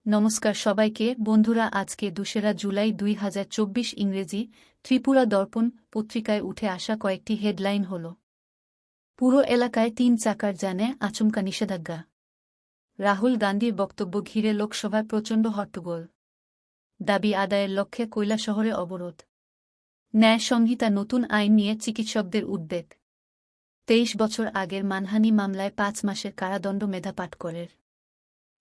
নমস্কার সবাইকে বন্ধুরা, আজকে ২রা জুলাই ২০২৪ ইংরেজি ত্রিপুরা দর্পণ পত্রিকায় উঠে আসা কয়েকটি হেডলাইন হল: পুরো এলাকায় ৩ চাকার যানে আচমকা নিষেধাজ্ঞা, রাহুল গান্ধীর বক্তব্য ঘিরে লোকসভায় প্রচণ্ড হট্টগোল, দাবি আদায়ের লক্ষ্যে কৈলাসহরে অবরোধ, ন্যায় সংহিতা নতুন আইন নিয়ে চিকিৎসকদের উদ্বেগ, ২৩ বছর আগের মানহানি মামলায় ৫ মাসের কারাদণ্ড মেধা পাটকরের,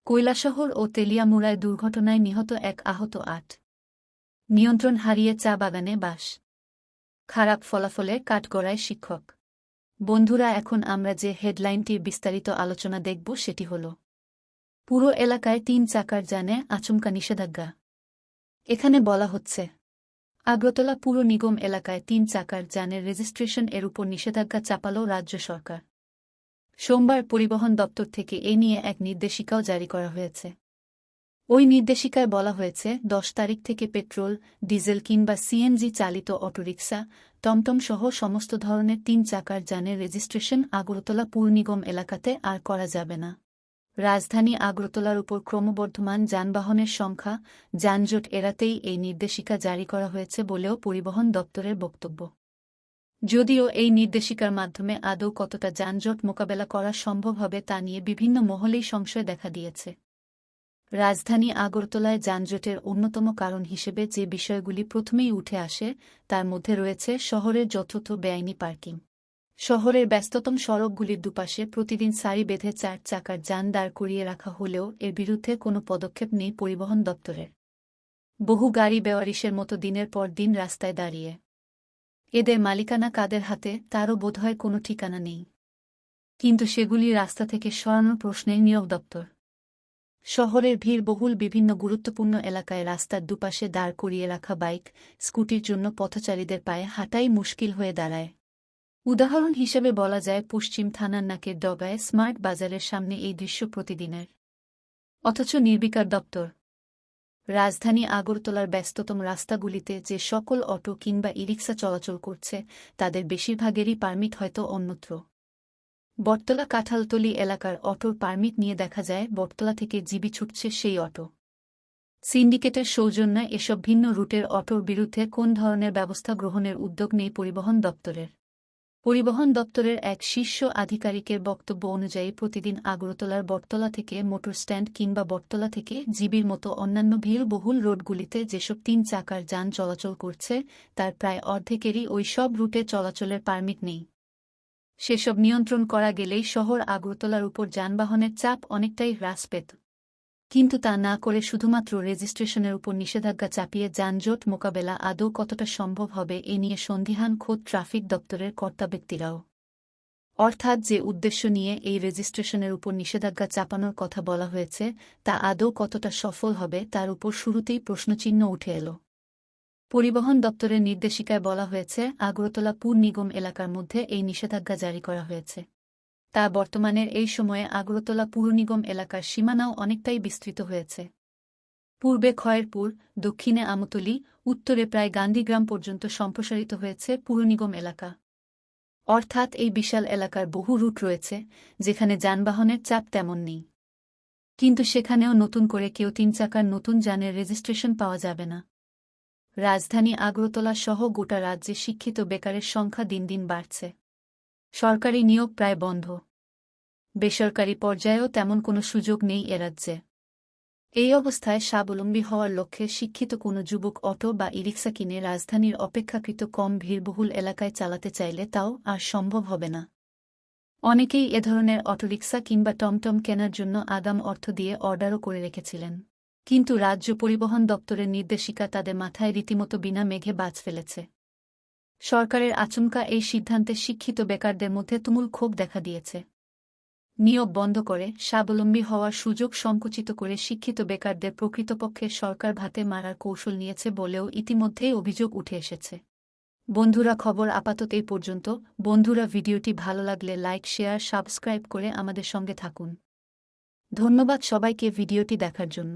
কৈলাসহর ও তেলিয়ামুড়ায় দুর্ঘটনায় নিহত ১, আহত ৮, নিয়ন্ত্রণ হারিয়ে চা বাগানে বাস, খারাপ ফলাফলে কাঠগড়ায় শিক্ষক। বন্ধুরা, এখন আমরা যে হেডলাইনটির বিস্তারিত আলোচনা দেখব সেটি হল পুরো এলাকায় ৩ চাকার যানে আচমকা নিষেধাজ্ঞা। এখানে বলা হচ্ছে, আগরতলা পুর নিগম এলাকায় ৩ চাকার যানের রেজিস্ট্রেশন এর উপর নিষেধাজ্ঞা চাপাল রাজ্য সরকার। সোমবার পরিবহন দপ্তর থেকে এ নিয়ে এক নির্দেশিকাও জারি করা হয়েছে। ওই নির্দেশিকায় বলা হয়েছে, ১০ তারিখ থেকে পেট্রোল, ডিজেল কিংবা সিএনজি চালিত অটোরিকশা, টমটম সহ সমস্ত ধরনের ৩ চাকার যানের রেজিস্ট্রেশন আগরতলা পুর নিগম এলাকাতে আর করা যাবে না। রাজধানী আগরতলার উপর ক্রমবর্ধমান যানবাহনের সংখ্যা, যানজট এড়াতেই এই নির্দেশিকা জারি করা হয়েছে বলেও পরিবহন দপ্তরের বক্তব্য। যদিও এই নির্দেশিকার মাধ্যমে আদৌ কতটা যানজট মোকাবেলা করা সম্ভব হবে তা নিয়ে বিভিন্ন মহলেই সংশয় দেখা দিয়েছে। রাজধানী আগরতলায় যানজটের অন্যতম কারণ হিসেবে যে বিষয়গুলি প্রথমেই উঠে আসে তার মধ্যে রয়েছে শহরের যথাযথ বেআইনি পার্কিং। শহরের ব্যস্ততম সড়কগুলির দুপাশে প্রতিদিন সারি বেঁধে ৪ চাকার যান দাঁড় করিয়ে রাখা হলেও এর বিরুদ্ধে কোনো পদক্ষেপ নেই পরিবহন দপ্তরের। বহু গাড়ি বেওয়ারিশের মতো দিনের পর দিন রাস্তায় দাঁড়িয়ে। এদের মালিকানা কাদের হাতে তারও বোধহয় কোনো ঠিকানা নেই। কিন্তু সেগুলি রাস্তা থেকে সরানোর প্রশ্নেই নীরব দপ্তর। শহরের ভিড়বহুল বিভিন্ন গুরুত্বপূর্ণ এলাকায় রাস্তার দুপাশে দাঁড় করিয়ে রাখা বাইক, স্কুটির জন্য পথচারীদের পায়ে হাঁটাই মুশকিল হয়ে দাঁড়ায়। উদাহরণ হিসেবে বলা যায়, পশ্চিম থানার নাকের ডগায় স্মার্ট বাজারের সামনে এই দৃশ্য প্রতিদিনের। অথচ নির্বিকার দপ্তর। রাজধানী আগরতলার ব্যস্ততম রাস্তাগুলিতে যে সকল অটো কিংবা ইরিক্সা চলাচল করছে তাদের বেশিরভাগেরই পারমিট হয়তো অন্যত্র। বটতলা কাঁঠালতলী এলাকার অটোর পারমিট নিয়ে দেখা যায় বটতলা থেকে জিবি ছুটছে সেই অটো। সিন্ডিকেটের সৌজন্যে এসব ভিন্ন রুটের অটোর বিরুদ্ধে কোন ধরনের ব্যবস্থা গ্রহণের উদ্যোগ নেই পরিবহন দপ্তরের। পরিবহন দপ্তরের এক শীর্ষ আধিকারিকের বক্তব্য অনুযায়ী প্রতিদিন আগরতলার বটতলা থেকে মোটর স্ট্যান্ড কিংবা বটতলা থেকে জিবির মতো অন্যান্য ভিড়বহুল রোডগুলিতে যেসব ৩ চাকার যান চলাচল করছে তার প্রায় অর্ধেকেরই ওই সব রুটে চলাচলের পারমিট নেই। সেসব নিয়ন্ত্রণ করা গেলেই শহর আগরতলার উপর যানবাহনের চাপ অনেকটাই হ্রাস পেত। কিন্তু তা না করে শুধুমাত্র রেজিস্ট্রেশনের উপর নিষেধাজ্ঞা চাপিয়ে যানজট মোকাবেলা আদৌ কতটা সম্ভব হবে এ নিয়ে সন্দিহান খোদ ট্রাফিক দপ্তরের কর্তাব্যক্তিরাও। অর্থাৎ যে উদ্দেশ্য নিয়ে এই রেজিস্ট্রেশনের উপর নিষেধাজ্ঞা চাপানোর কথা বলা হয়েছে তা আদৌ কতটা সফল হবে তার উপর শুরুতেই প্রশ্নচিহ্ন উঠে এল। পরিবহন দপ্তরের নির্দেশিকায় বলা হয়েছে, আগরতলা পুর নিগম এলাকার মধ্যে এই নিষেধাজ্ঞা জারি করা হয়েছে। তা বর্তমানের এই সময়ে আগরতলা পুর নিগম এলাকার সীমানাও অনেকটাই বিস্তৃত হয়েছে। পূর্বে খয়েরপুর, দক্ষিণে আমতলী, উত্তরে প্রায় গান্ধীগ্রাম পর্যন্ত সম্প্রসারিত হয়েছে পুর নিগম এলাকা। অর্থাৎ এই বিশাল এলাকার বহু রুট রয়েছে যেখানে যানবাহনের চাপ তেমন নেই। কিন্তু সেখানেও নতুন করে কেউ ৩ চাকার নতুন যানের রেজিস্ট্রেশন পাওয়া যাবে না। রাজধানী আগরতলা সহ গোটা রাজ্যে শিক্ষিত বেকারের সংখ্যা দিন দিন বাড়ছে। সরকারি নিয়োগ প্রায় বন্ধ। বেসরকারি পর্যায়েও তেমন কোনো সুযোগ নেই এ রাজ্যে। এই অবস্থায় স্বাবলম্বী হওয়ার লক্ষ্যে শিক্ষিত কোনো যুবক অটো বা ইরিক্সা কিনে রাজধানীর অপেক্ষাকৃত কম ভিড়বহুল এলাকায় চালাতে চাইলে তাও আর সম্ভব হবে না। অনেকেই এ ধরনের অটোরিকশা কিংবা টমটম কেনার জন্য আগাম অর্থ দিয়ে অর্ডারও করে রেখেছিলেন। কিন্তু রাজ্য পরিবহন দপ্তরের নির্দেশিকা তাদের মাথায় রীতিমতো বিনা মেঘে বাজ ফেলেছে। সরকারের আচমকা এই সিদ্ধান্তে শিক্ষিত বেকারদের মধ্যে তুমুল ক্ষোভ দেখা দিয়েছে। নিয়োগ বন্ধ করে স্বাবলম্বী হওয়ার সুযোগ সংকুচিত করে শিক্ষিত বেকারদের প্রকৃতপক্ষে সরকার ভাতে মারার কৌশল নিয়েছে বলেও ইতিমধ্যেই অভিযোগ উঠে এসেছে। বন্ধুরা, খবর আপাতত এই পর্যন্ত। বন্ধুরা, ভিডিওটি ভালো লাগলে লাইক, শেয়ার, সাবস্ক্রাইব করে আমাদের সঙ্গে থাকুন। ধন্যবাদ সবাইকে ভিডিওটি দেখার জন্য।